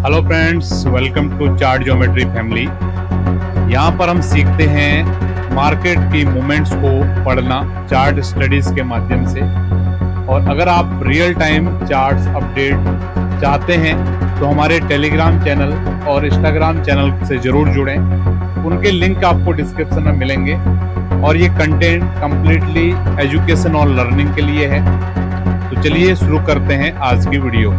Hello friends, welcome to chart geometry family. यहाँ पर हम सीखते हैं मार्केट की मूवमेंट्स को पढ़ना चार्ट स्टडीज के माध्यम से। और अगर आप रियल टाइम चार्ट्स अपडेट चाहते हैं तो हमारे टेलीग्राम चैनल और इंस्टाग्राम चैनल से ज़रूर जुड़ें। उनके लिंक आपको डिस्क्रिप्शन में मिलेंगे और ये कंटेंट कम्प्लीटली एजुकेशन और लर्निंग के लिए है। तो चलिए शुरू करते हैं आज की video.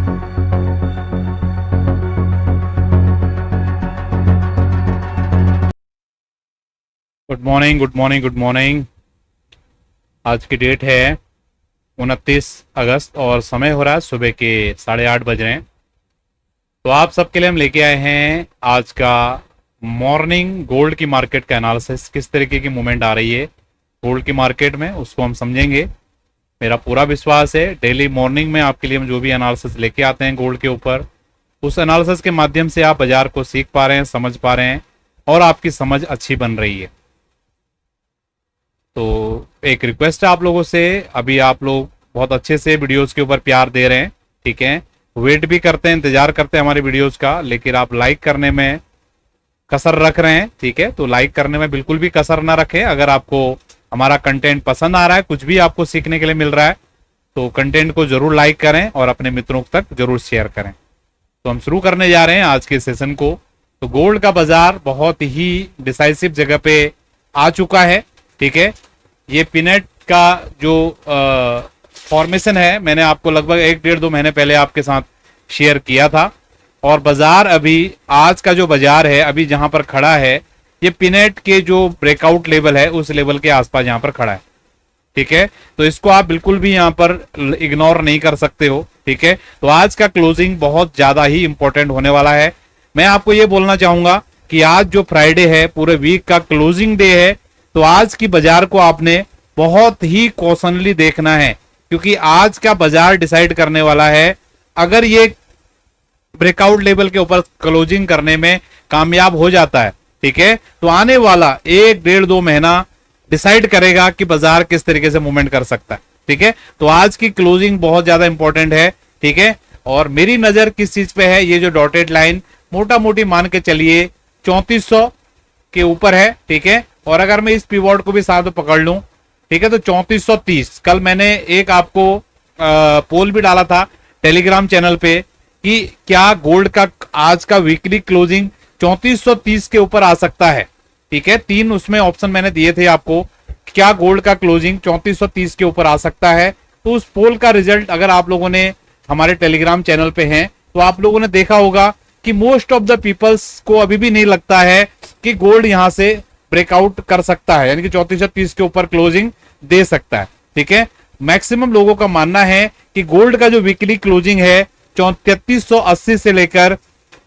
Good morning, good morning, good morning. आज की डेट है 29 अगस्त और समय हो रहा है सुबह के 8:30 बज रहे हैं। तो आप सबके लिए हम लेके आए हैं आज का मॉर्निंग गोल्ड की मार्केट का एनालिसिस। किस तरीके की मूवमेंट आ रही है गोल्ड की मार्केट में उसको हम समझेंगे। मेरा पूरा विश्वास है डेली मॉर्निंग में आपके लिए हम जो भी एनालिसिस लेके आते हैं गोल्ड के ऊपर, उस एनालिसिस के माध्यम से आप बाजार को सीख पा रहे हैं, समझ पा रहे हैं और आपकी समझ अच्छी बन रही है। तो एक रिक्वेस्ट है आप लोगों से, अभी आप लोग बहुत अच्छे से वीडियोस के ऊपर प्यार दे रहे हैं, ठीक है, वेट भी करते हैं, इंतजार करते हैं हमारी वीडियोस का, लेकिन आप लाइक करने में कसर रख रहे हैं, ठीक है। तो लाइक करने में बिल्कुल भी कसर ना रखें। अगर आपको हमारा कंटेंट पसंद आ रहा है, कुछ भी आपको सीखने के लिए मिल रहा है, तो कंटेंट को जरूर लाइक करें और अपने मित्रों तक जरूर शेयर करें। तो हम शुरू करने जा रहे हैं आज के सेशन को। तो गोल्ड का बाजार बहुत ही डिसाइसिव जगह पे आ चुका है, ठीक है। ये पिनेट का जो फॉर्मेशन है मैंने आपको लगभग 1-1.5-2 महीने पहले आपके साथ शेयर किया था। और बाजार अभी आज का जो बाजार है अभी जहां पर खड़ा है, ये पिनेट के जो ब्रेकआउट लेवल है उस लेवल के आसपास यहां पर खड़ा है, ठीक है। तो इसको आप बिल्कुल भी यहां पर इग्नोर नहीं कर सकते हो, ठीक है। तो आज का क्लोजिंग बहुत ज्यादा ही इंपॉर्टेंट होने वाला है। मैं आपको ये बोलना चाहूंगा कि आज जो फ्राइडे है, पूरे वीक का क्लोजिंग डे है, तो आज की बाजार को आपने बहुत ही कॉशनली देखना है, क्योंकि आज का बाजार डिसाइड करने वाला है। अगर ये ब्रेकआउट लेवल के ऊपर क्लोजिंग करने में कामयाब हो जाता है, ठीक है, तो आने वाला 1-1.5-2 महीना डिसाइड करेगा कि बाजार किस तरीके से मूवमेंट कर सकता है, ठीक है। तो आज की क्लोजिंग बहुत ज्यादा इंपॉर्टेंट है, ठीक है। और मेरी नजर किस चीज पे है, ये जो डॉटेड लाइन मोटा मोटी मान के चलिए 3400 के ऊपर है, ठीक है। और अगर मैं इस पिवोट को भी साथ में पकड़ लूं, ठीक है, तो 3430। कल मैंने एक आपको पोल भी डाला था टेलीग्राम चैनल पे कि क्या गोल्ड का आज का वीकली क्लोजिंग 3430 के ऊपर आ सकता है, ठीक है। 3 उसमें ऑप्शन मैंने दिए थे आपको, क्या गोल्ड का क्लोजिंग 3430 के ऊपर आ सकता है। तो उस पोल का रिजल्ट अगर आप लोगों ने हमारे टेलीग्राम चैनल पे हैं तो आप लोगों ने देखा होगा कि मोस्ट ऑफ द पीपल्स को अभी भी नहीं लगता है कि गोल्ड यहां से ब्रेकआउट कर सकता है, यानी कि 3430 के ऊपर क्लोजिंग दे सकता है, ठीक है। मैक्सिमम लोगों का मानना है कि गोल्ड का जो वीकली क्लोजिंग है 3380 से लेकर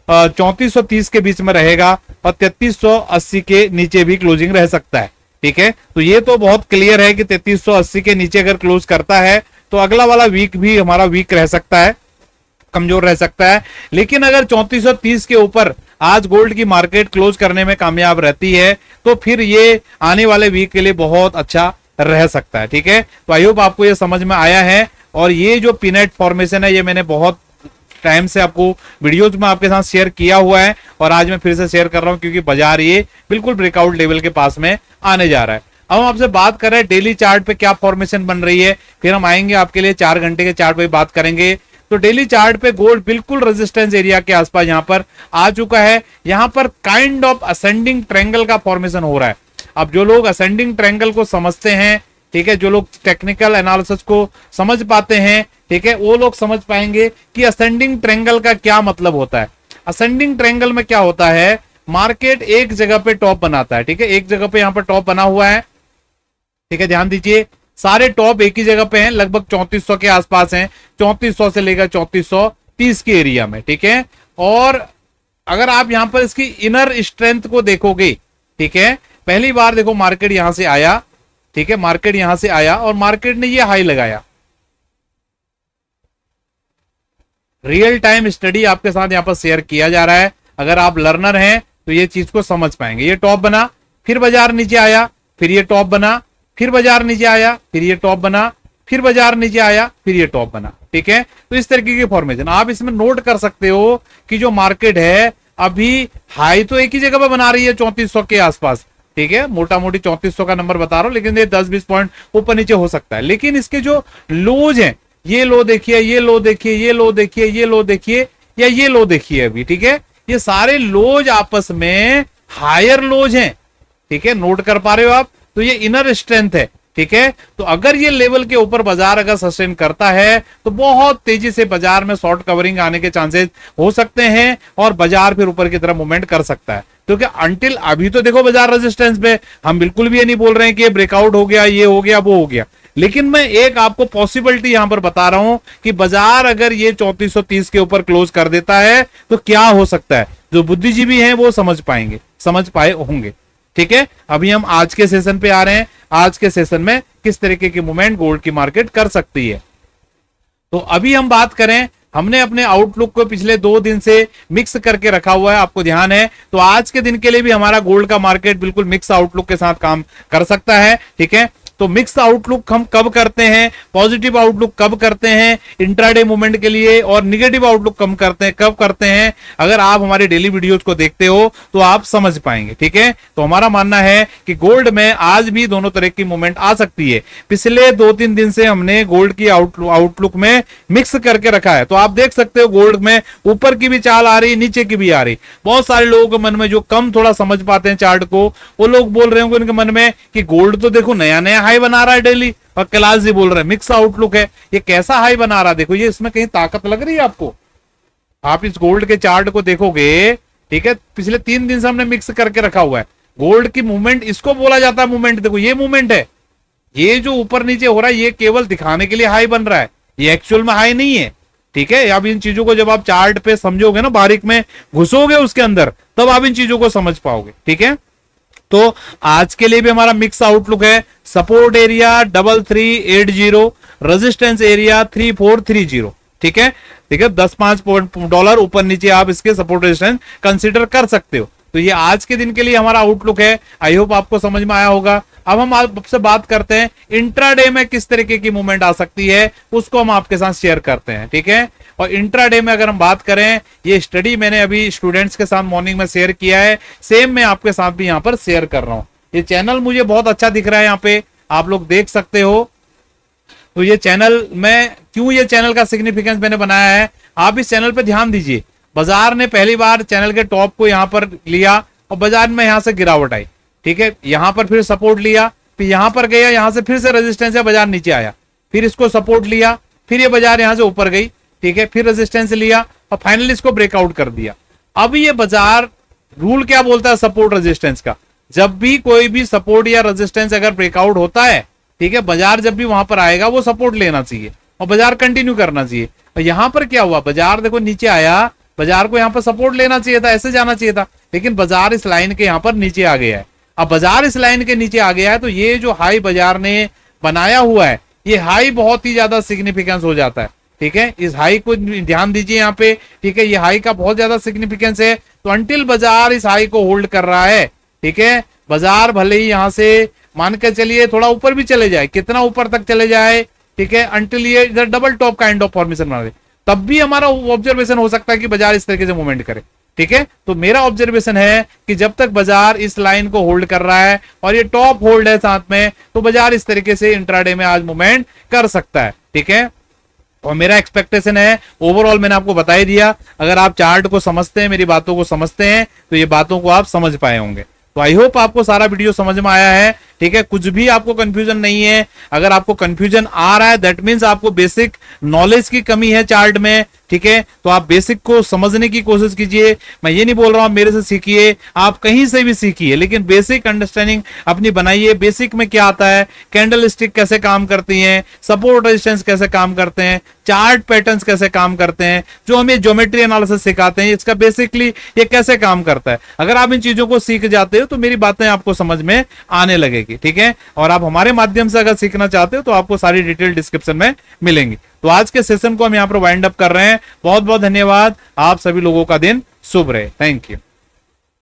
3430 के बीच में रहेगा और 3380 के नीचे भी क्लोजिंग रह सकता है, ठीक है। तो ये तो बहुत क्लियर है कि 3380 के नीचे अगर क्लोज करता है तो अगला वाला वीक भी हमारा वीक रह सकता है, कमजोर रह सकता है। लेकिन अगर 3430 के ऊपर आज गोल्ड की मार्केट क्लोज करने में कामयाब रहती है तो फिर ये आने वाले वीक के लिए बहुत अच्छा रह सकता है, ठीक है। तो आई होप आपको ये समझ में आया है। और ये जो पिनेट फॉर्मेशन है ये मैंने बहुत टाइम से आपको वीडियोज में आपके साथ शेयर किया हुआ है और आज मैं फिर से शेयर कर रहा हूं, क्योंकि बाजार ये बिल्कुल ब्रेकआउट लेवल के पास में आने जा रहा है। अब हम आपसे बात कर रहे हैं डेली चार्ट पे क्या फॉर्मेशन बन रही है, फिर हम आएंगे आपके लिए 4 घंटे के चार्ट पे बात करेंगे। तो डेली चार्ट पे गोल्ड बिल्कुल रेजिस्टेंस एरिया के आसपास यहां पर आ चुका है। यहां पर काइंड ऑफ असेंडिंग ट्रायंगल का फॉर्मेशन हो रहा है। अब जो लोग असेंडिंग ट्रायंगल को समझते हैं, ठीक है, जो लोग टेक्निकल एनालिसिस को समझ पाते हैं, ठीक है, वो लोग समझ पाएंगे कि असेंडिंग ट्रायंगल का क्या मतलब होता है। असेंडिंग ट्रायंगल में क्या होता है, मार्केट एक जगह पे टॉप बनाता है, ठीक है, एक जगह पे यहां पर टॉप बना हुआ है, ठीक है, ध्यान दीजिए सारे टॉप एक ही जगह पे हैं, लगभग 3400 के आसपास हैं, 3400 से लेकर 3430 के एरिया में, ठीक है। और अगर आप यहां पर इसकी इनर स्ट्रेंथ को देखोगे, ठीक है, पहली बार देखो मार्केट यहां से आया, ठीक है, मार्केट यहां से आया और मार्केट ने ये हाई लगाया। रियल टाइम स्टडी आपके साथ यहां पर शेयर किया जा रहा है। अगर आप लर्नर हैं तो ये चीज को समझ पाएंगे। ये टॉप बना, फिर बाजार नीचे आया, फिर ये टॉप बना, फिर बाजार नीचे आया, फिर ये टॉप बना, फिर बाजार नीचे आया, फिर ये टॉप बना। ठीक है, तो इस तरीके की फॉर्मेशन आप इसमें नोट कर सकते हो कि जो मार्केट है अभी हाई तो एक ही जगह पर बना रही है 3400 के आसपास। ठीक है, मोटा मोटी 3400 का नंबर बता रहा हूं, लेकिन ये 10-20 पॉइंट ऊपर नीचे हो सकता है। लेकिन इसके जो लोज हैं, ये लो देखिए, ये लो देखिए, ये लो देखिए, ये लो देखिए, या ये लो देखिए अभी। ठीक है, ये सारे लोज आपस में हायर लोज हैं। ठीक है, नोट कर पा रहे हो आप? तो ये इनर स्ट्रेंथ है। ठीक है, तो अगर ये लेवल के ऊपर बाजार अगर सस्टेन करता है तो बहुत तेजी से बाजार में शॉर्ट कवरिंग आने के चांसेस हो सकते हैं और बाजार फिर ऊपर की तरफ मूवमेंट कर सकता है। क्योंकि अंटिल अभी तो देखो बाजार रेजिस्टेंस पे, हम बिल्कुल भी ये नहीं बोल रहे हैं कि ये ब्रेकआउट हो गया, ये हो गया, वो हो गया, लेकिन मैं एक आपको पॉसिबिलिटी यहां पर बता रहा हूं कि बाजार अगर ये 3430 के ऊपर क्लोज कर देता है तो क्या हो सकता है। जो बुद्धिजीवी हैं वो समझ पाएंगे, समझ पाए होंगे। ठीक है, अभी हम आज के सेशन पे आ रहे हैं। आज के सेशन में किस तरीके की मूवमेंट गोल्ड की मार्केट कर सकती है। तो अभी हम बात करें, हमने अपने आउटलुक को पिछले 2 दिन से मिक्स करके रखा हुआ है, आपको ध्यान है। तो आज के दिन के लिए भी हमारा गोल्ड का मार्केट बिल्कुल मिक्स आउटलुक के साथ काम कर सकता है। ठीक है, तो मिक्स आउटलुक हम कब करते हैं, पॉजिटिव आउटलुक कब करते हैं इंट्राडे मूवमेंट के लिए, और निगेटिव आउटलुक कब करते हैं, अगर आप हमारे डेली वीडियोस को देखते हो तो आप समझ पाएंगे। ठीक है, तो हमारा मानना है कि गोल्ड में आज भी दोनों तरह की मूवमेंट आ सकती है। पिछले 2-3 दिन से हमने गोल्ड की आउटलुक में मिक्स करके रखा है। तो आप देख सकते हो गोल्ड में ऊपर की भी चाल आ रही, नीचे की भी आ रही। बहुत सारे लोगों के मन में जो कम थोड़ा समझ पाते हैं चार्ट को, वो लोग बोल रहे होंगे उनके मन में कि गोल्ड तो देखो नया नया हाई बना रहा है डेली, और कैलाश जी बोल रहे हैं मिक्स आउटलुक है, ये कैसा हाई बना रहा है, देखो ये इसमें कहीं ताकत लग रही है आपको? आप इस गोल्ड के चार्ट को देखोगे, ठीक है, पिछले 3 दिन से हमने मिक्स करके रखा हुआ है। गोल्ड की मूवमेंट इसको बोला जाता है मूवमेंट। देखो ये मूवमेंट है, ये जो ऊपर नीचे हो रहा है ये केवल दिखाने के लिए हाई बन रहा है, ये एक्चुअल में हाई नहीं है। ठीक है, अब इन चीजों को जब आप चार्ट पे समझोगे ना, बारीक में घुसोगे उसके अंदर, तब आप इन चीजों को समझ पाओगे। ठीक है, तो आज के लिए भी हमारा मिक्स आउटलुक है। Support area 3380, resistance area 3430। ठीक है, ठीक है, $10-5 ऊपर नीचे आप इसके सपोर्ट रेजिस्टेंस कंसीडर कर सकते हो। तो ये आज के दिन के लिए हमारा आउटलुक है। आई होप आपको समझ में आया होगा। अब हम आपसे बात करते हैं इंट्राडे में किस तरीके की मूवमेंट आ सकती है, उसको हम आपके साथ शेयर करते हैं। ठीक है, और इंट्राडे में अगर हम बात करें, ये स्टडी मैंने अभी स्टूडेंट्स के साथ मॉर्निंग में शेयर किया है, सेम मैं आपके साथ भी यहाँ पर शेयर कर रहा हूँ। ये चैनल मुझे बहुत अच्छा दिख रहा है, यहाँ पे आप लोग देख सकते हो। तो ये चैनल में क्यों, ये चैनल का सिग्निफिकेंस मैंने बनाया है, आप इस चैनल पे ध्यान दीजिए। बाजार ने पहली बार चैनल के टॉप को यहां पर लिया और बाजार में यहां से गिरावट आई। ठीक है, यहां पर फिर सपोर्ट लिया, फिर यहां पर गया, यहां से फिर से रेजिस्टेंस है, बाजार नीचे आया, फिर इसको सपोर्ट लिया, फिर ये बाजार यहां से ऊपर गई। ठीक है, फिर रेजिस्टेंस लिया और फाइनली इसको ब्रेकआउट कर दिया। अब ये बाजार रूल क्या बोलता है सपोर्ट रेजिस्टेंस का, जब भी कोई भी सपोर्ट या रेजिस्टेंस अगर ब्रेकआउट होता है, ठीक है, बाजार जब भी वहां पर आएगा वो सपोर्ट लेना चाहिए और बाजार कंटिन्यू करना चाहिए। और यहां पर क्या हुआ, बाजार देखो नीचे आया, बाजार को यहां पर सपोर्ट लेना चाहिए था, ऐसे जाना चाहिए था, लेकिन बाजार इस लाइन के यहां पर नीचे आ गया है। अब बाजार इस लाइन के नीचे आ गया है तो ये जो हाई बाजार ने बनाया हुआ है, ये हाई बहुत ही ज्यादा सिग्निफिकेंस हो जाता है। ठीक है, इस हाई को ध्यान दीजिए यहाँ पे। ठीक है, ये हाई का बहुत ज्यादा सिग्निफिकेंस है। तो अंटिल बाजार इस हाई को होल्ड कर रहा है, ठीक है, बाजार भले ही यहां से मान के चलिए थोड़ा ऊपर भी चले जाए, कितना ऊपर तक चले जाए, ठीक है, अंटिल ये इधर double top kind of formation बना दे, तब भी हमारा ऑब्जर्वेशन हो सकता है कि बाजार इस तरीके से मूवमेंट करे। ठीक है, तो मेरा ऑब्जर्वेशन है कि जब तक बाजार इस लाइन को होल्ड कर रहा है और ये टॉप होल्ड है साथ में, तो बाजार इस तरीके से इंट्राडे में आज मूवमेंट कर सकता है। ठीक है, और मेरा एक्सपेक्टेशन है, ओवरऑल मैंने आपको बता ही दिया, अगर आप चार्ट को समझते हैं, मेरी बातों को समझते हैं, तो ये बातों को आप समझ पाए होंगे। तो आई होप आपको सारा वीडियो समझ में आया है। ठीक है, कुछ भी आपको कंफ्यूजन नहीं है। अगर आपको कंफ्यूजन आ रहा है, दैट मीन्स आपको बेसिक नॉलेज की कमी है चार्ट में। ठीक है, तो आप बेसिक को समझने की कोशिश कीजिए। मैं ये नहीं बोल रहा हूं मेरे से सीखिए, आप कहीं से भी सीखिए, लेकिन बेसिक अंडरस्टैंडिंग अपनी बनाइए। बेसिक में क्या आता है, कैंडल स्टिक कैसे काम करती हैं, सपोर्ट रेजिस्टेंस कैसे काम करते हैं, चार्ट पैटर्न्स कैसे काम करते हैं, जो हमें ज्योमेट्री एनालिसिस सिखाते हैं, इसका बेसिकली ये कैसे काम करता है। अगर आप इन चीजों को सीख जाते हो तो मेरी बातें आपको समझ में आने लगेगी। ठीक है, और आप हमारे माध्यम से अगर सीखना चाहते हो तो आपको सारी डिटेल डिस्क्रिप्शन में मिलेंगी। तो आज के सेशन को हम यहाँ पर वाइंड अप कर रहे हैं। बहुत बहुत धन्यवाद, आप सभी लोगों का दिन शुभ रहे। Thank you.